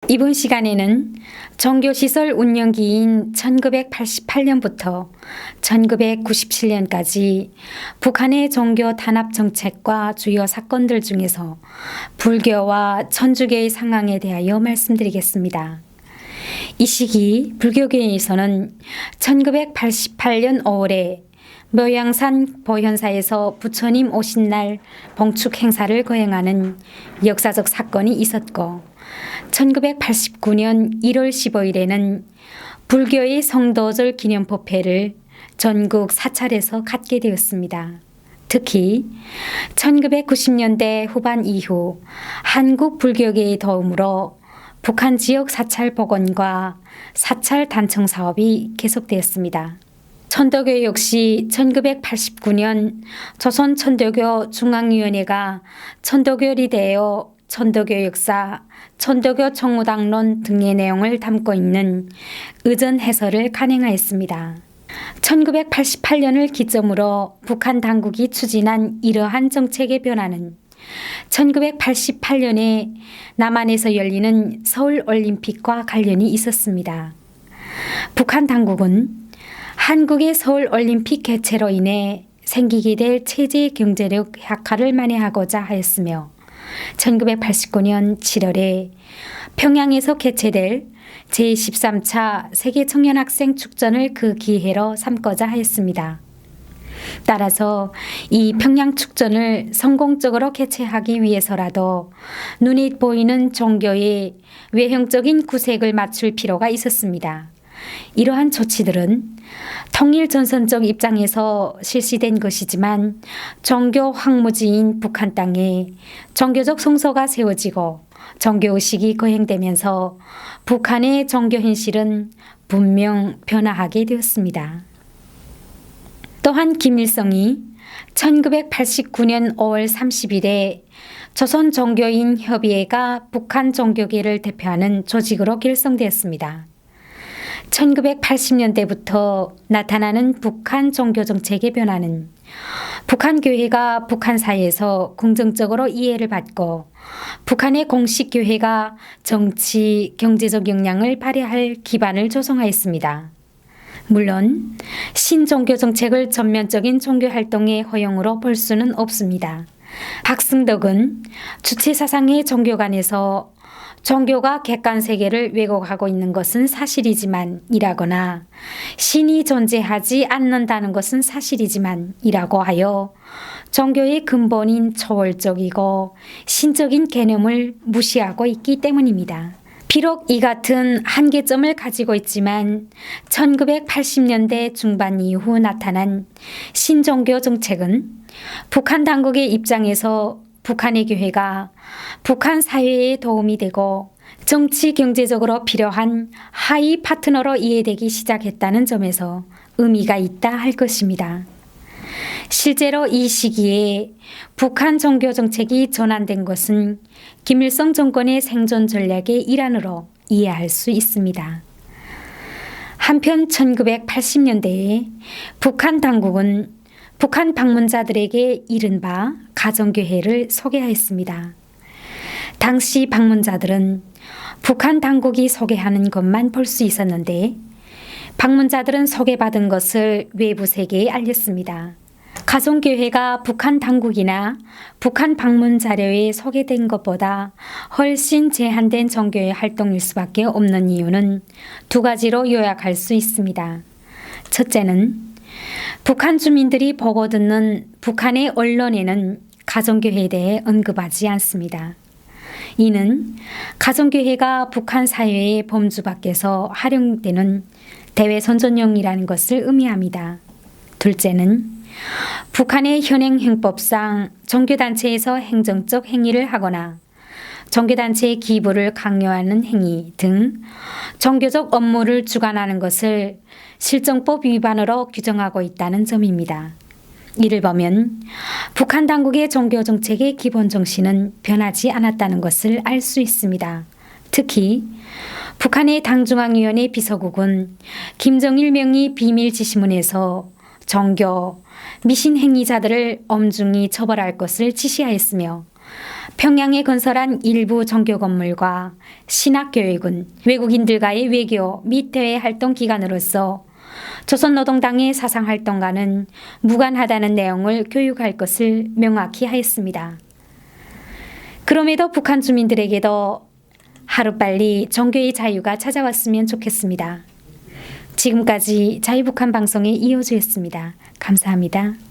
이번 시간에는 종교시설 운영기인 1988년부터 1997년까지 북한의 종교 단합 정책과 주요 사건들 중에서 불교와 천주교의 상황에 대하여 말씀드리겠습니다. 이 시기 불교계에서는 1988년 5월에 묘양산 보현사에서 부처님 오신 날 봉축 행사를 거행하는 역사적 사건이 있었고 1989년 1월 15일에는 불교의 성도절 기념법회를 전국 사찰에서 갖게 되었습니다. 특히 1990년대 후반 이후 한국 불교계의 도움으로 북한 지역 사찰 복원과 사찰 단청 사업이 계속되었습니다. 천도교 역시 1989년 조선 천도교 중앙위원회가 천도교리 되어 천도교 역사, 천도교 청우당론 등의 내용을 담고 있는 의전 해설을 간행하였습니다. 1988년을 기점으로 북한 당국이 추진한 이러한 정책의 변화는 1988년에 남한에서 열리는 서울올림픽과 관련이 있었습니다. 북한 당국은 한국의 서울올림픽 개최로 인해 생기게 될 체제 경제력 약화를 만회하고자 하였으며 1989년 7월에 평양에서 개최될 제13차 세계 청년학생 축전을 그 기회로 삼고자 하였습니다. 따라서 이 평양 축전을 성공적으로 개최하기 위해서라도 눈에 보이는 종교의 외형적인 구색을 맞출 필요가 있었습니다. 이러한 조치들은 통일전선적 입장에서 실시된 것이지만 종교 황무지인 북한 땅에 종교적 성소가 세워지고 종교의식이 거행되면서 북한의 종교 현실은 분명 변화하게 되었습니다. 또한 김일성이 1989년 5월 30일에 조선종교인협의회가 북한 종교계를 대표하는 조직으로 결성되었습니다. 1980년대부터 나타나는 북한 종교 정책의 변화는 북한 교회가 북한 사회에서 긍정적으로 이해를 받고 북한의 공식 교회가 정치, 경제적 역량을 발휘할 기반을 조성하였습니다. 물론 신종교 정책을 전면적인 종교 활동의 허용으로 볼 수는 없습니다. 박승덕은 주체사상의 종교관에서 종교가 객관 세계를 왜곡하고 있는 것은 사실이지만 이라거나 신이 존재하지 않는다는 것은 사실이지만 이라고 하여 종교의 근본인 초월적이고 신적인 개념을 무시하고 있기 때문입니다. 비록 이 같은 한계점을 가지고 있지만 1980년대 중반 이후 나타난 신종교 정책은 북한 당국의 입장에서 북한의 교회가 북한 사회에 도움이 되고 정치 경제적으로 필요한 하위 파트너로 이해되기 시작했다는 점에서 의미가 있다 할 것입니다. 실제로 이 시기에 북한 종교 정책이 전환된 것은 김일성 정권의 생존 전략의 일환으로 이해할 수 있습니다. 한편 1980년대에 북한 당국은 북한 방문자들에게 이른바 가정교회를 소개하였습니다. 당시 방문자들은 북한 당국이 소개하는 것만 볼 수 있었는데 방문자들은 소개받은 것을 외부 세계에 알렸습니다. 가정교회가 북한 당국이나 북한 방문 자료에 소개된 것보다 훨씬 제한된 종교의 활동일 수밖에 없는 이유는 두 가지로 요약할 수 있습니다. 첫째는 북한 주민들이 보고 듣는 북한의 언론에는 가정교회에 대해 언급하지 않습니다. 이는 가정교회가 북한 사회의 범주 밖에서 활용되는 대외선전용이라는 것을 의미합니다. 둘째는 북한의 현행 형법상 종교단체에서 행정적 행위를 하거나 종교단체의 기부를 강요하는 행위 등 종교적 업무를 주관하는 것을 실정법 위반으로 규정하고 있다는 점입니다. 이를 보면 북한 당국의 종교 정책의 기본 정신은 변하지 않았다는 것을 알 수 있습니다. 특히 북한의 당중앙위원회 비서국은 김정일 명의 비밀 지시문에서 종교, 미신 행위자들을 엄중히 처벌할 것을 지시하였으며 평양에 건설한 일부 정교 건물과 신학교육은 외국인들과의 외교 및 대외 활동 기관으로서 조선노동당의 사상활동과는 무관하다는 내용을 교육할 것을 명확히 하였습니다. 그럼에도 북한 주민들에게도 하루빨리 종교의 자유가 찾아왔으면 좋겠습니다. 지금까지 자유북한 방송의 이호주였습니다. 감사합니다.